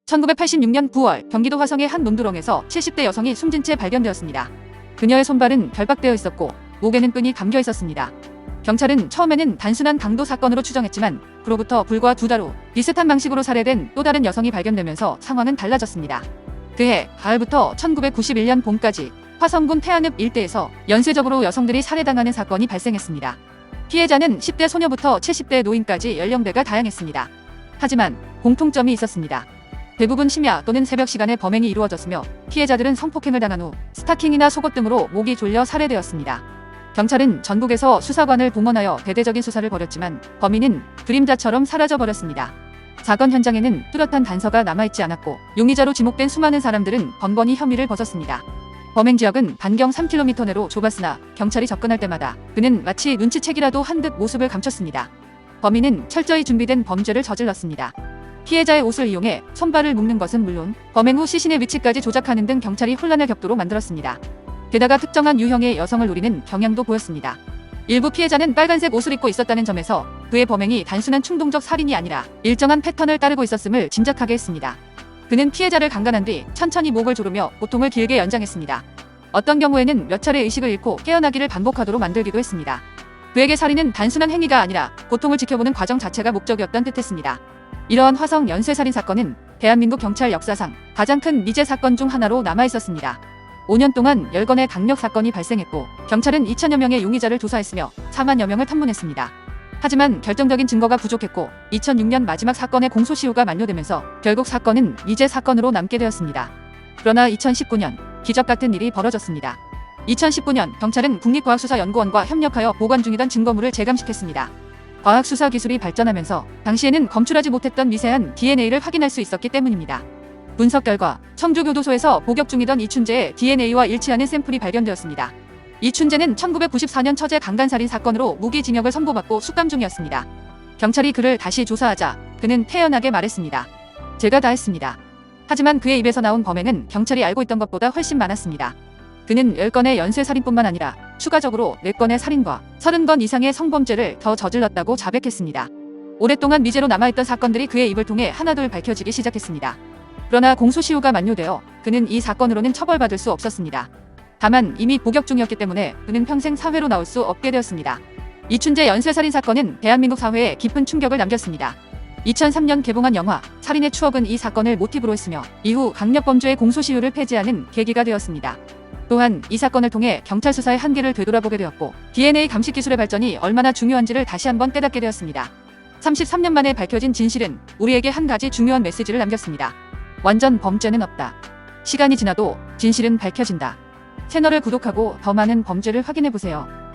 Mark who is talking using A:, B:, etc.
A: 1986년 9월 경기도 화성의 한 논두렁에서 70대 여성이 숨진 채 발견되었습니다. 그녀의 손발은 결박되어 있었고 목에는 끈이 감겨 있었습니다. 경찰은 처음에는 단순한 강도 사건으로 추정했지만 그로부터 불과 2달 후 비슷한 방식으로 살해된 또 다른 여성이 발견되면서 상황은 달라졌습니다. 그해 가을부터 1991년 봄까지 화성군 태안읍 일대에서 연쇄적으로 여성들이 살해당하는 사건이 발생했습니다. 피해자는 10대 소녀부터 70대 노인까지 연령대가 다양했습니다. 하지만 공통점이 있었습니다. 대부분 심야 또는 새벽 시간에 범행이 이루어졌으며 피해자들은 성폭행을 당한 후 스타킹이나 속옷 등으로 목이 졸려 살해되었습니다. 경찰은 전국에서 수사관을 동원하여 대대적인 수사를 벌였지만 범인은 그림자처럼 사라져버렸습니다. 사건 현장에는 뚜렷한 단서가 남아있지 않았고 용의자로 지목된 수많은 사람들은 번번이 혐의를 벗었습니다. 범행 지역은 반경 3km 내로 좁았으나 경찰이 접근할 때마다 그는 마치 눈치채기라도 한 듯 모습을 감췄습니다. 범인은 철저히 준비된 범죄를 저질렀습니다. 피해자의 옷을 이용해 손발을 묶는 것은 물론 범행 후 시신의 위치까지 조작하는 등 경찰이 혼란을 겹도록 만들었습니다. 게다가 특정한 유형의 여성을 노리는 경향도 보였습니다. 일부 피해자는 빨간색 옷을 입고 있었다는 점에서 그의 범행이 단순한 충동적 살인이 아니라 일정한 패턴을 따르고 있었음을 짐작하게 했습니다. 그는 피해자를 강간한 뒤 천천히 목을 조르며 고통을 길게 연장했습니다. 어떤 경우에는 몇 차례 의식을 잃고 깨어나기를 반복하도록 만들기도 했습니다. 그에게 살인은 단순한 행위가 아니라 고통을 지켜보는 과정 자체가 목적이었던 듯했습니다. 이러한 화성 연쇄살인 사건은 대한민국 경찰 역사상 가장 큰 미제 사건 중 하나로 남아있었습니다. 5년 동안 10건의 강력 사건이 발생했고 경찰은 2천여 명의 용의자를 조사했으며 4만여 명을 탐문했습니다. 하지만 결정적인 증거가 부족했고 2006년 마지막 사건의 공소시효가 만료되면서 결국 사건은 미제 사건으로 남게 되었습니다. 그러나 2019년 기적 같은 일이 벌어졌습니다. 2019년 경찰은 국립과학수사연구원과 협력하여 보관 중이던 증거물을 재감식했습니다. 과학수사 기술이 발전하면서 당시에는 검출하지 못했던 미세한 DNA를 확인할 수 있었기 때문입니다. 분석 결과 청주교도소에서 복역 중이던 이춘재의 DNA와 일치하는 샘플이 발견되었습니다. 이춘재는 1994년 처제 강간살인 사건으로 무기징역을 선고받고 숙감 중이었습니다. 경찰이 그를 다시 조사하자 그는 태연하게 말했습니다. 제가 다 했습니다. 하지만 그의 입에서 나온 범행은 경찰이 알고 있던 것보다 훨씬 많았습니다. 그는 10건의 연쇄살인뿐만 아니라 추가적으로 4건의 살인과 30건 이상의 성범죄를 더 저질렀다고 자백했습니다. 오랫동안 미제로 남아있던 사건들이 그의 입을 통해 하나둘 밝혀지기 시작했습니다. 그러나 공소시효가 만료되어 그는 이 사건으로는 처벌받을 수 없었습니다. 다만 이미 복역 중이었기 때문에 그는 평생 사회로 나올 수 없게 되었습니다. 이춘재 연쇄살인 사건은 대한민국 사회에 깊은 충격을 남겼습니다. 2003년 개봉한 영화 살인의 추억은 이 사건을 모티브로 했으며 이후 강력범죄의 공소시효를 폐지하는 계기가 되었습니다. 또한 이 사건을 통해 경찰 수사의 한계를 되돌아보게 되었고 DNA 감식 기술의 발전이 얼마나 중요한지를 다시 한번 깨닫게 되었습니다. 33년 만에 밝혀진 진실은 우리에게 한 가지 중요한 메시지를 남겼습니다. 완전 범죄는 없다. 시간이 지나도 진실은 밝혀진다. 채널을 구독하고 더 많은 범죄를 확인해보세요.